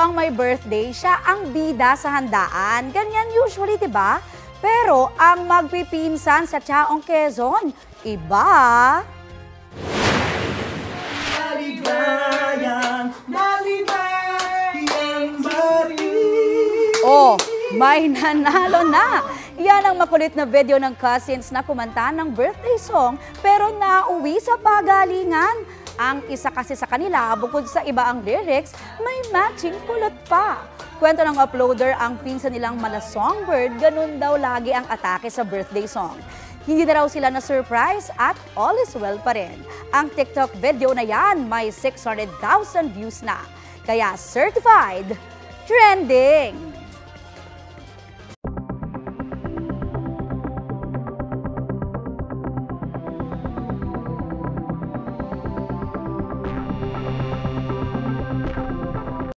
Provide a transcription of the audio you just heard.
ang may birthday, siya ang bida sa handaan. Ganyan usually, di ba? Pero ang magpipinsan sa Chaong Quezon, iba. Oh, may nanalo na! Yan ang makulit na video ng cousins na kumanta ng birthday song pero nauwi sa pagalingan. Ang isa kasi sa kanila, bukod sa iba ang lyrics, may matching kulot pa. Kwento ng uploader, ang pinsan nilang mala songbird, ganun daw lagi ang atake sa birthday song. Hindi na raw sila na-surprise at all is well pa rin. Ang TikTok video na yan may 600,000 views na. Kaya certified trending!